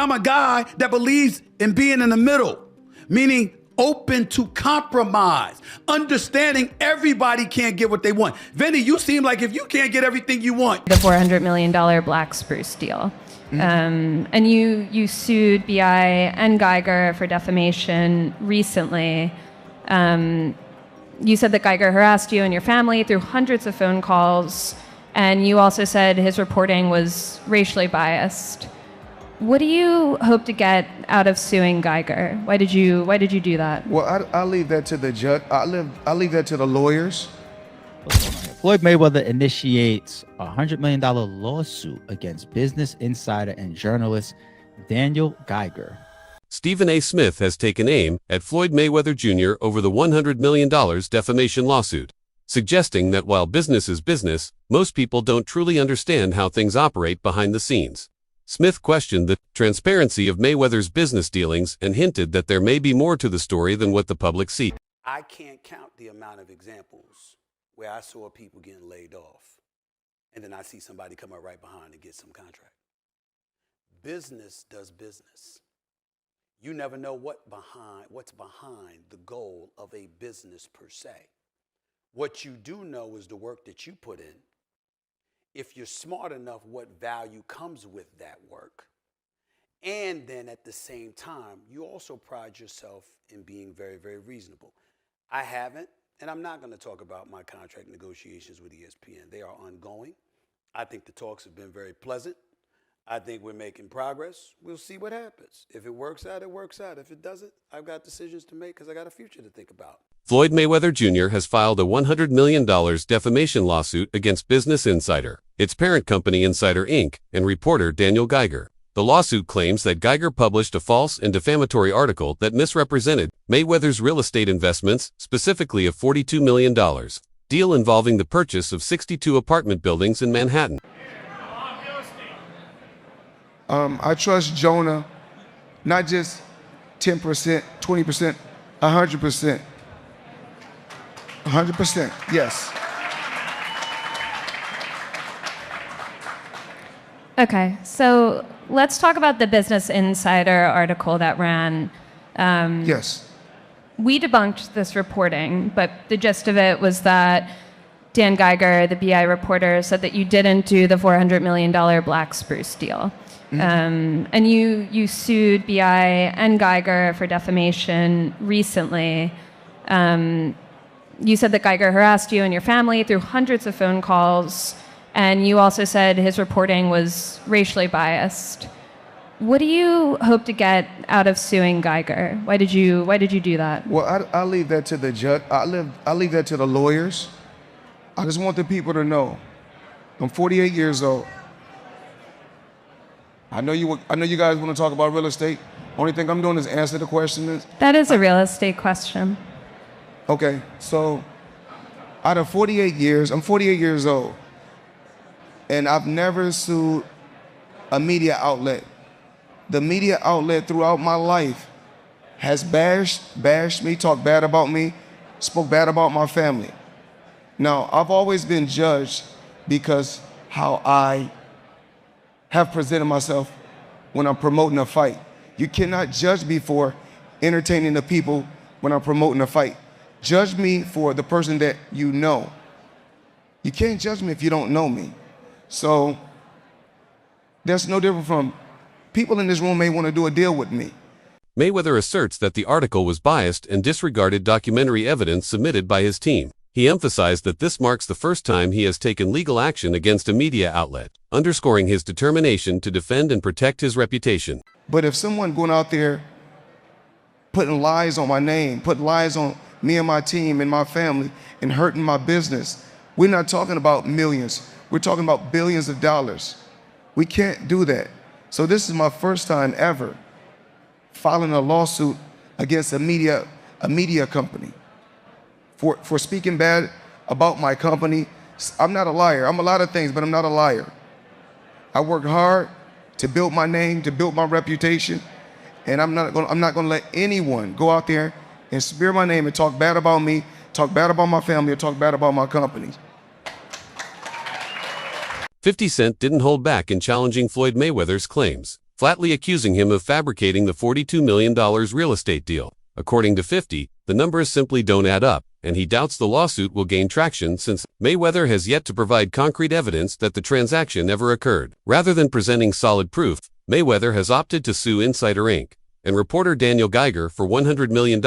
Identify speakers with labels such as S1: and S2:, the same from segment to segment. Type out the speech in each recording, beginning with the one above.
S1: I'm a guy that believes in being in the middle, meaning open to compromise, understanding everybody can't get what they want. Vinny, you seem like if you can't get everything you want.
S2: The $400 million black spruce deal. And you sued BI and Geiger for defamation recently. You said that Geiger harassed you and your family through hundreds of phone calls, and you also said his reporting was racially biased. What do you hope to get out of suing Geiger? Why did you do that?
S3: Well, I'll leave that to the judge. I'll leave that to the lawyers.
S4: Floyd Mayweather initiates a $100 million lawsuit against Business Insider and journalist Daniel Geiger.
S5: Stephen A. Smith has taken aim at Floyd Mayweather Jr. over the $100 million defamation lawsuit, suggesting that while business is business, most people don't truly understand how things operate behind the scenes. Smith questioned the transparency of Mayweather's business dealings and hinted that there may be more to the story than what the public sees.
S1: I can't count the amount of examples where I saw people getting laid off, and then I see somebody come up right behind and get some contract. Business does business. You never know what's behind the goal of a business per se. What you do know is the work that you put in. If you're smart enough, what value comes with that work. And then at the same time, you also pride yourself in being very, very reasonable. I haven't, and I'm not going to talk about my contract negotiations with ESPN. They are ongoing. I think the talks have been very pleasant. I think we're making progress. We'll see what happens. If it works out, it works out. If it doesn't, I've got decisions to make because I got a future to think about.
S5: Floyd Mayweather Jr. has filed a $100 million defamation lawsuit against Business Insider, its parent company Insider Inc., and reporter Daniel Geiger. The lawsuit claims that Geiger published a false and defamatory article that misrepresented Mayweather's real estate investments, specifically a $42 million deal involving the purchase of 62 apartment buildings in Manhattan.
S3: I trust Jonah, not just 10%, 20%, 100%. 100%, yes.
S2: Okay, so let's talk about the Business Insider article that ran.
S3: Yes.
S2: We debunked this reporting, but the gist of it was that Dan Geiger, the BI reporter, said that you didn't do the $400 million black spruce deal. And you sued BI and Geiger for defamation recently. You said that Geiger harassed you and your family through hundreds of phone calls, and you also said his reporting was racially biased. What do you hope to get out of suing Geiger? Why did you do that?
S3: Well, I'll leave that to the judge. I'll leave that to the lawyers. I just want the people to know, I'm 48 years old. I know you guys want to talk about real estate. Only thing I'm doing is answer the question.
S2: That is a real estate question.
S3: Okay, so out of 48 years, I'm 48 years old, and I've never sued a media outlet. The media outlet throughout my life has bashed me, talked bad about me, spoke bad about my family. Now, I've always been judged because how I have presented myself when I'm promoting a fight. You cannot judge me for entertaining the people when I'm promoting a fight. Judge me for the person that you know. You can't judge me if you don't know me. So that's no different from people in this room may want to do a deal with me.
S5: Mayweather asserts that the article was biased and disregarded documentary evidence submitted by his team. He emphasized that this marks the first time he has taken legal action against a media outlet, underscoring his determination to defend and protect his reputation.
S3: But if someone going out there putting lies on my name, putting lies on me and my team and my family and hurting my business, we're not talking about millions. We're talking about billions of dollars. We can't do that. So this is my first time ever filing a lawsuit against a media company for speaking bad about my company. I'm not a liar. I'm a lot of things, but I'm not a liar. I work hard to build my name, to build my reputation, and I'm not gonna let anyone go out there and smear my name and talk bad about me, talk bad about my family, or talk bad about my company.
S5: 50 Cent didn't hold back in challenging Floyd Mayweather's claims. flatly accusing him of fabricating the $42 million real estate deal. According to 50, the numbers simply don't add up, and he doubts the lawsuit will gain traction since Mayweather has yet to provide concrete evidence that the transaction ever occurred. Rather than presenting solid proof, Mayweather has opted to sue Insider Inc. and reporter Daniel Geiger for $100 million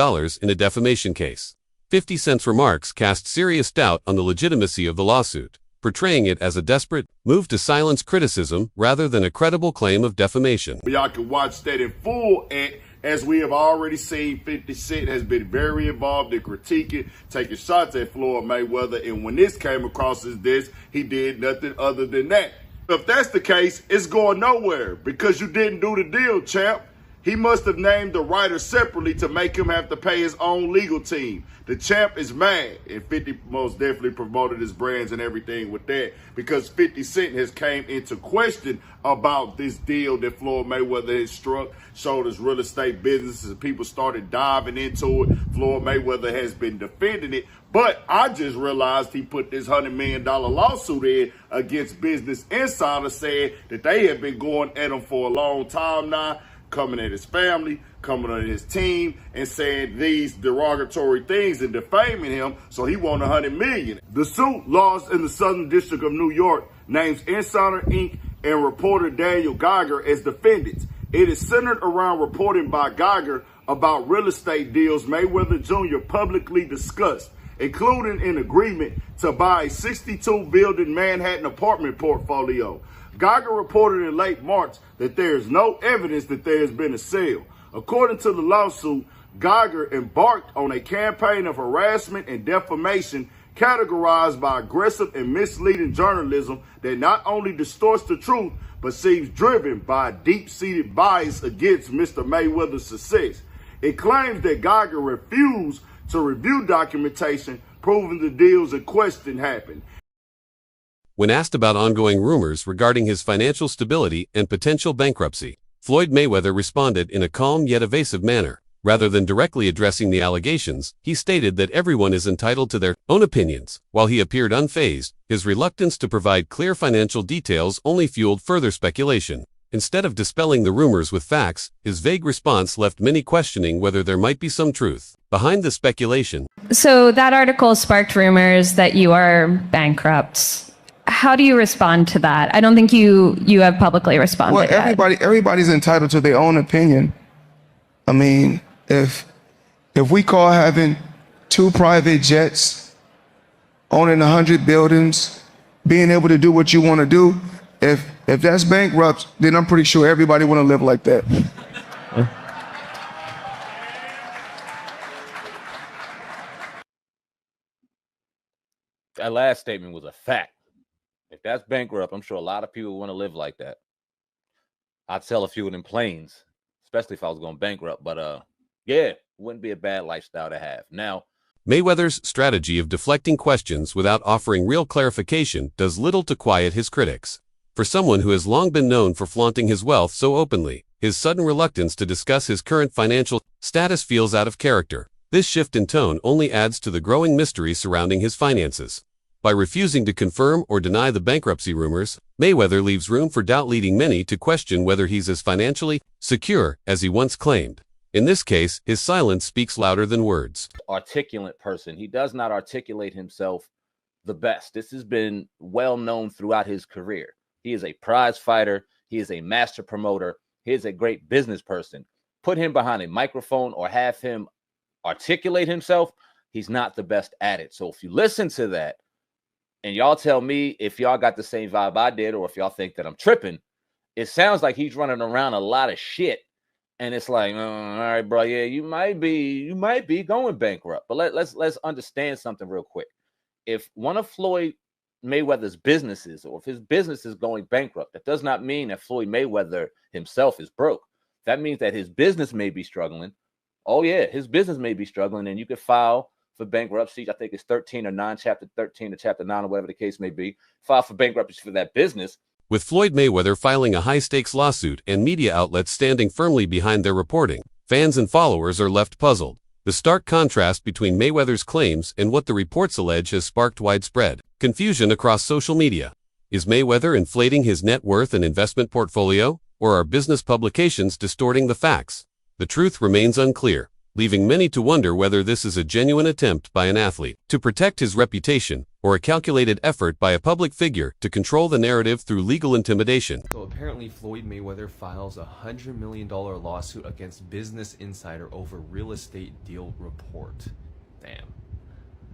S5: in a defamation case. 50 Cent's remarks cast serious doubt on the legitimacy of the lawsuit, portraying it as a desperate move to silence criticism rather than a credible claim of defamation.
S6: Y'all can watch that in full, and as we have already seen, 50 Cent has been very involved in critiquing, taking shots at Floyd Mayweather, and when this came across his desk, he did nothing other than that. If that's the case, it's going nowhere because you didn't do the deal, champ. He must have named the writer separately to make him have to pay his own legal team. The champ is mad, and 50 most definitely promoted his brands and everything with that because 50 Cent has came into question about this deal that Floyd Mayweather has struck, showed his real estate businesses, and people started diving into it. Floyd Mayweather has been defending it, but I just realized he put this $100 million lawsuit in against Business Insider, saying that they have been going at him for a long time now, coming at his family, coming at his team, and saying these derogatory things and defaming him, so he won $100 million. The suit lost in the Southern District of New York names Insider Inc. and reporter Daniel Geiger as defendants. It is centered around reporting by Geiger about real estate deals Mayweather Jr. publicly discussed, including an agreement to buy a 62-building Manhattan apartment portfolio. Geiger reported in late March that there is no evidence that there has been a sale. According to the lawsuit, Geiger embarked on a campaign of harassment and defamation categorized by aggressive and misleading journalism that not only distorts the truth, but seems driven by a deep-seated bias against Mr. Mayweather's success. It claims that Geiger refused to review documentation proving the deals in question happened.
S5: When asked about ongoing rumors regarding his financial stability and potential bankruptcy, Floyd Mayweather responded in a calm yet evasive manner. Rather than directly addressing the allegations, he stated that everyone is entitled to their own opinions. While he appeared unfazed, his reluctance to provide clear financial details only fueled further speculation. Instead of dispelling the rumors with facts, his vague response left many questioning whether there might be some truth behind the speculation.
S2: So that article sparked rumors that you are bankrupt. How do you respond to that? I don't think you have publicly responded
S3: Well,
S2: yet.
S3: everybody's entitled to their own opinion. I mean, if we call having 2 private jets, owning 100 buildings, being able to do what you want to do, if that's bankrupt, then I'm pretty sure everybody want to live like that.
S7: That last statement was a fact. If that's bankrupt, I'm sure a lot of people want to live like that. I'd sell a few of them planes, especially if I was going bankrupt. But yeah, wouldn't be a bad lifestyle to have. Now,
S5: Mayweather's strategy of deflecting questions without offering real clarification does little to quiet his critics. For someone who has long been known for flaunting his wealth so openly, his sudden reluctance to discuss his current financial status feels out of character. This shift in tone only adds to the growing mystery surrounding his finances. By refusing to confirm or deny the bankruptcy rumors, Mayweather leaves room for doubt, leading many to question whether he's as financially secure as he once claimed. In this case, his silence speaks louder than words.
S7: articulate person. He does not articulate himself the best. This has been well known throughout his career. He is a prize fighter. He is a master promoter. He is a great business person. Put him behind a microphone or have him articulate himself, he's not the best at it. So if you listen to that, and y'all tell me if y'all got the same vibe I did, or if y'all think that I'm tripping, it sounds like he's running around a lot of shit. And it's like, all right, bro, yeah, you might be going bankrupt. But let's understand something real quick. If one of Floyd Mayweather's businesses, or if his business is going bankrupt, that does not mean that Floyd Mayweather himself is broke. That means that his business may be struggling. Oh yeah, his business may be struggling, and you could file for bankruptcy. I think it's 13 or 9, chapter 13 or chapter 9, or whatever the case may be. File for bankruptcy for that business.
S5: With Floyd Mayweather filing a high-stakes lawsuit and media outlets standing firmly behind their reporting, fans and followers are left puzzled. The stark contrast between Mayweather's claims and what the reports allege has sparked widespread confusion across social media. Is Mayweather inflating his net worth and investment portfolio? or are business publications distorting the facts? The truth remains unclear, leaving many to wonder whether this is a genuine attempt by an athlete to protect his reputation or a calculated effort by a public figure to control the narrative through legal intimidation.
S8: So apparently Floyd Mayweather files a $100 million lawsuit against Business Insider over real estate deal report. Damn,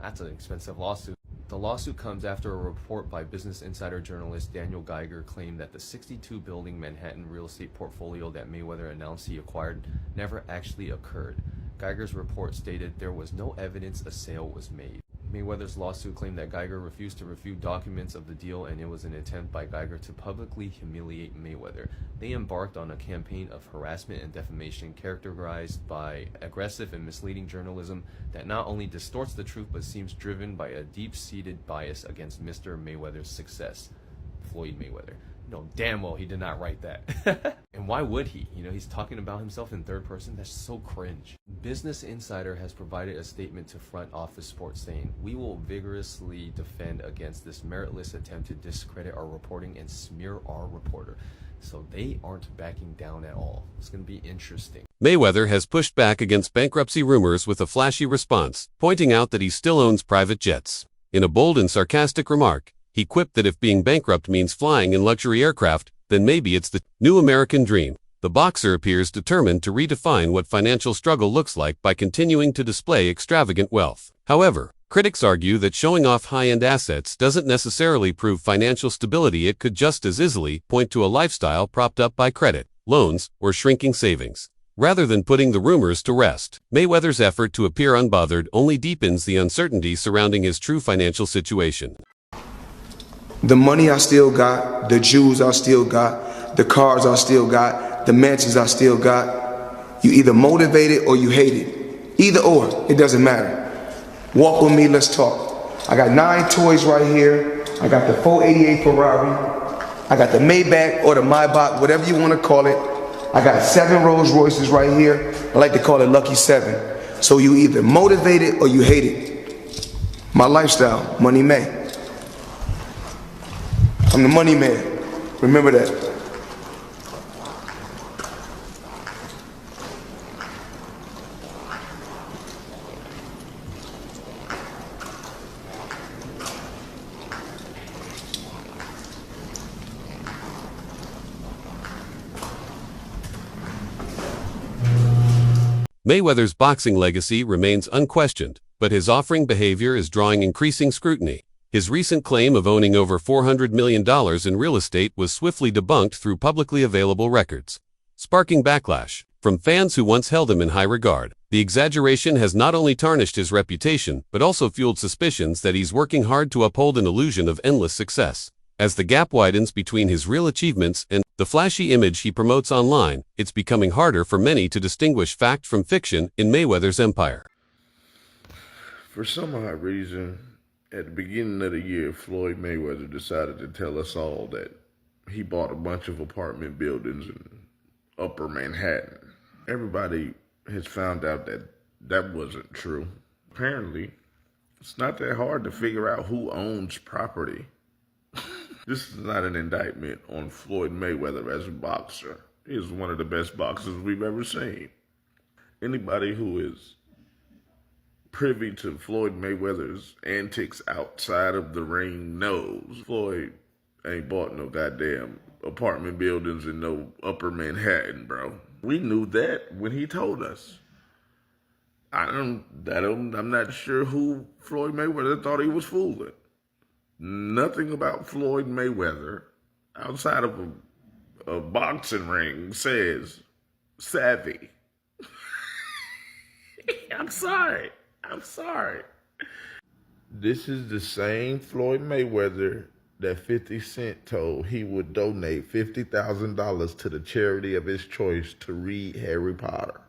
S8: that's an expensive lawsuit. The lawsuit comes after a report by Business Insider journalist Daniel Geiger claimed that the 62-building Manhattan real estate portfolio that Mayweather announced he acquired never actually occurred. Geiger's report stated there was no evidence a sale was made. Mayweather's lawsuit claimed that Geiger refused to refute documents of the deal, and it was an attempt by Geiger to publicly humiliate Mayweather. They embarked on a campaign of harassment and defamation characterized by aggressive and misleading journalism that not only distorts the truth but seems driven by a deep-seated bias against Mr. Mayweather's success, Floyd Mayweather. No, damn well he did not write that. And why would he? You know, he's talking about himself in third person. That's so cringe. Business Insider has provided a statement to Front Office Sports saying, "We will vigorously defend against this meritless attempt to discredit our reporting and smear our reporter." So they aren't backing down at all. It's going to be interesting.
S5: Mayweather has pushed back against bankruptcy rumors with a flashy response, pointing out that he still owns private jets. In a bold and sarcastic remark, he quipped that if being bankrupt means flying in luxury aircraft, then maybe it's the new American dream. The boxer appears determined to redefine what financial struggle looks like by continuing to display extravagant wealth. However, critics argue that showing off high-end assets doesn't necessarily prove financial stability. It could just as easily point to a lifestyle propped up by credit, loans, or shrinking savings. Rather than putting the rumors to rest, Mayweather's effort to appear unbothered only deepens the uncertainty surrounding his true financial situation.
S3: The money I still got, the jewels I still got, the cars I still got, the mansions I still got. You either motivate it or you hate it. Either or, it doesn't matter. Walk with me, let's talk. I got 9 toys right here. I got the 488 Ferrari. I got the Maybach or the Maybach, whatever you want to call it. I got 7 Rolls Royces right here. I like to call it Lucky 7. So you either motivate it or you hate it. My lifestyle, money made. I'm the money man. Remember that.
S5: Mayweather's boxing legacy remains unquestioned, but his offering behavior is drawing increasing scrutiny. His recent claim of owning over $400 million in real estate was swiftly debunked through publicly available records, sparking backlash from fans who once held him in high regard. The exaggeration has not only tarnished his reputation, but also fueled suspicions that he's working hard to uphold an illusion of endless success. As the gap widens between his real achievements and the flashy image he promotes online, it's becoming harder for many to distinguish fact from fiction in Mayweather's empire.
S6: For some odd reason, at the beginning of the year, Floyd Mayweather decided to tell us all that he bought a bunch of apartment buildings in Upper Manhattan. Everybody has found out that that wasn't true. Apparently, it's not that hard to figure out who owns property. This is not an indictment on Floyd Mayweather as a boxer. He is one of the best boxers we've ever seen. Anybody who is privy to Floyd Mayweather's antics outside of the ring knows Floyd ain't bought no goddamn apartment buildings in no Upper Manhattan, bro. We knew that when he told us. I'm not sure who Floyd Mayweather thought he was fooling. Nothing about Floyd Mayweather outside of a boxing ring says savvy. I'm sorry. This is the same Floyd Mayweather that 50 Cent told he would donate $50,000 to the charity of his choice to read Harry Potter.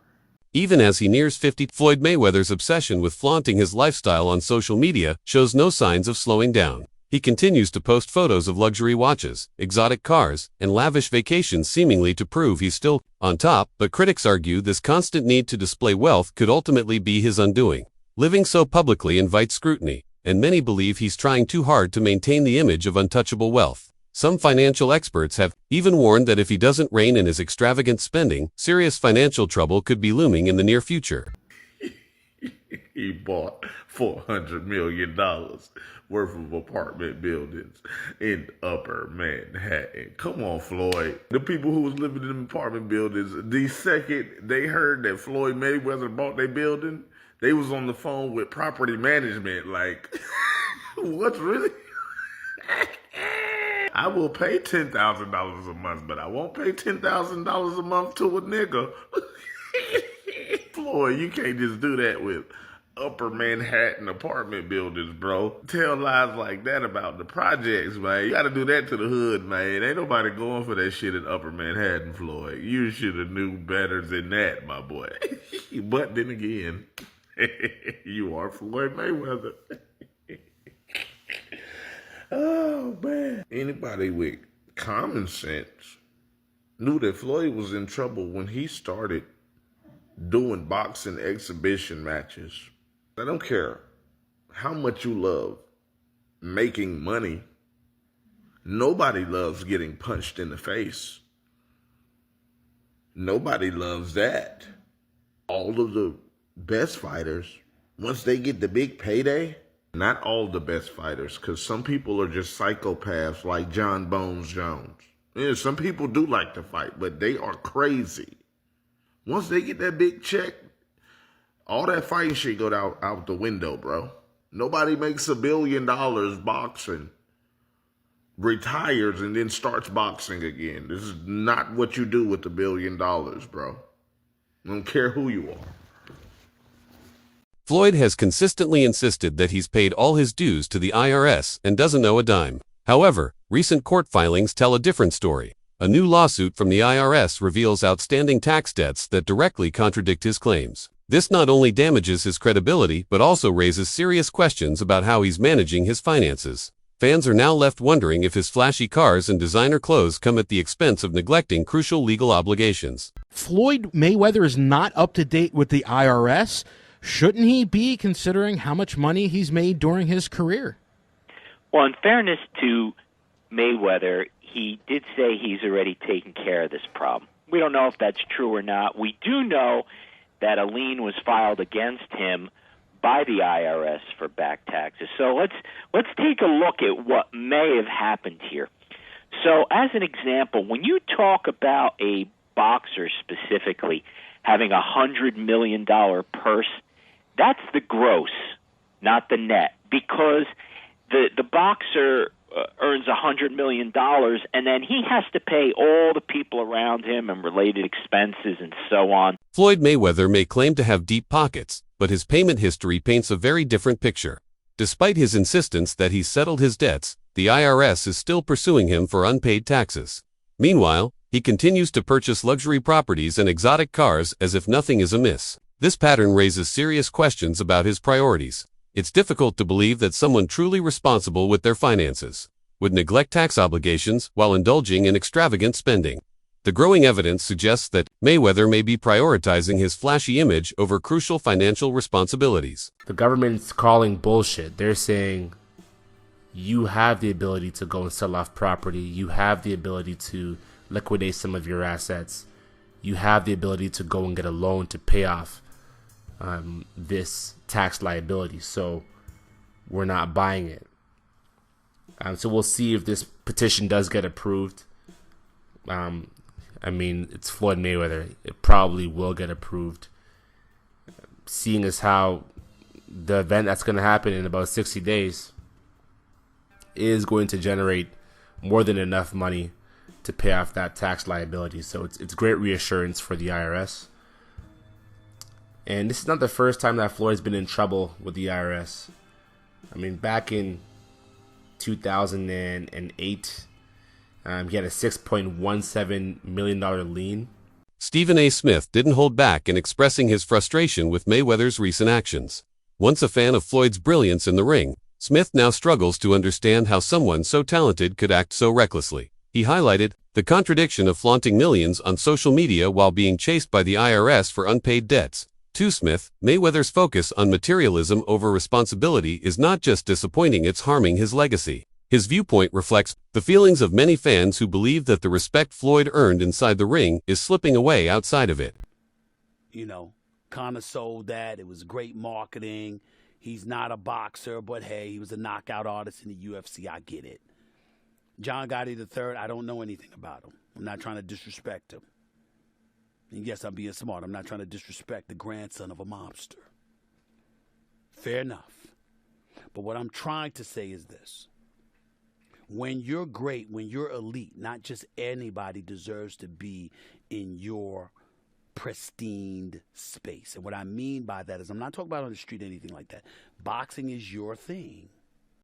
S5: Even as he nears 50, Floyd Mayweather's obsession with flaunting his lifestyle on social media shows no signs of slowing down. He continues to post photos of luxury watches, exotic cars, and lavish vacations, seemingly to prove he's still on top, but critics argue this constant need to display wealth could ultimately be his undoing. Living so publicly invites scrutiny, and many believe he's trying too hard to maintain the image of untouchable wealth. Some financial experts have even warned that if he doesn't rein in his extravagant spending, serious financial trouble could be looming in the near future.
S9: He bought $400 million worth of apartment buildings in Upper Manhattan. Come on, Floyd. The people who was living in apartment buildings, the second they heard that Floyd Mayweather bought their building, they was on the phone with property management like, what's really? I will pay $10,000 a month, but I won't pay $10,000 a month to a nigga. Floyd, you can't just do that with Upper Manhattan apartment buildings, bro. Tell lies like that about the projects, man. You gotta do that to the hood, man. Ain't nobody going for that shit in Upper Manhattan, Floyd. You should have knew better than that, my boy. But then again, you are Floyd Mayweather. Oh, man. Anybody with common sense knew that Floyd was in trouble when he started doing boxing exhibition matches. I don't care how much you love making money. Nobody loves getting punched in the face. Nobody loves that. All of the best fighters, once they get the big payday, not all the best fighters, because some people are just psychopaths like John Bones Jones. Yeah, some people do like to fight, but they are crazy. Once they get that big check, all that fighting shit go out the window, bro. Nobody makes $1 billion boxing, retires, and then starts boxing again. This is not what you do with $1 billion, bro. I don't care who you are.
S5: Floyd has consistently insisted that he's paid all his dues to the IRS and doesn't owe a dime. However, recent court filings tell a different story. A new lawsuit from the IRS reveals outstanding tax debts that directly contradict his claims. This not only damages his credibility but also raises serious questions about how he's managing his finances. Fans are now left wondering if his flashy cars and designer clothes come at the expense of neglecting crucial legal obligations.
S10: Floyd Mayweather is not up to date with the IRS. Shouldn't he be, considering how much money he's made during his career?
S11: Well, in fairness to Mayweather, he did say he's already taken care of this problem. We don't know if that's true or not. We do know that a lien was filed against him by the IRS for back taxes. So let's take a look at what may have happened here. So as an example, when you talk about a boxer specifically having $100 million purse, that's the gross, not the net, because the boxer earns $100 million, and then he has to pay all the people around him and related expenses and so on.
S5: Floyd Mayweather may claim to have deep pockets, but his payment history paints a very different picture. Despite his insistence that he's settled his debts, the IRS is still pursuing him for unpaid taxes. Meanwhile, he continues to purchase luxury properties and exotic cars as if nothing is amiss. This pattern raises serious questions about his priorities. It's difficult to believe that someone truly responsible with their finances would neglect tax obligations while indulging in extravagant spending. The growing evidence suggests that Mayweather may be prioritizing his flashy image over crucial financial responsibilities.
S12: The government's calling bullshit. They're saying you have the ability to go and sell off property. You have the ability to liquidate some of your assets. You have the ability to go and get a loan to pay off this tax liability. So we're not buying it. So we'll see if this petition does get approved. I mean, it's Floyd Mayweather. It probably will get approved. Seeing as how the event that's going to happen in about 60 days is going to generate more than enough money to pay off that tax liability. So it's great reassurance for the IRS. And this is not the first time that Floyd's been in trouble with the IRS. I mean, back in 2008, he had a $6.17 million lien.
S5: Stephen A. Smith didn't hold back in expressing his frustration with Mayweather's recent actions. Once a fan of Floyd's brilliance in the ring, Smith now struggles to understand how someone so talented could act so recklessly. He highlighted the contradiction of flaunting millions on social media while being chased by the IRS for unpaid debts. To Smith, Mayweather's focus on materialism over responsibility is not just disappointing, it's harming his legacy. His viewpoint reflects the feelings of many fans who believe that the respect Floyd earned inside the ring is slipping away outside of it.
S1: You know, kind of sold that. It was great marketing. He's not a boxer, but hey, he was a knockout artist in the UFC. I get it. John Gotti III, I don't know anything about him. I'm not trying to disrespect him. And yes, I'm being smart. I'm not trying to disrespect the grandson of a mobster. Fair enough. But what I'm trying to say is this. When you're great, when you're elite, not just anybody deserves to be in your pristine space. And what I mean by that is I'm not talking about on the street or anything like that. Boxing is your thing.